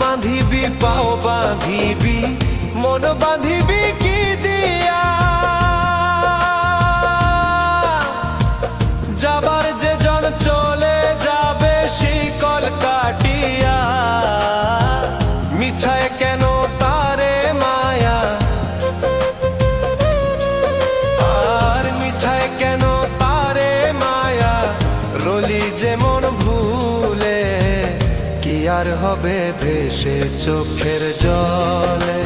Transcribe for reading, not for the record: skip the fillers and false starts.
বাঁধিবি পাও বাঁধিবি মন বাঁধিবি কি দিয়া? যাবার যে জন চলে যাবে শিকল কাটিয়া, মিছায় কেন তারে মায়া, আর মিছায় কেন তারে মায়া, রলি যেমন ভুলে কি আর হবে ভেসে চোখের জলে।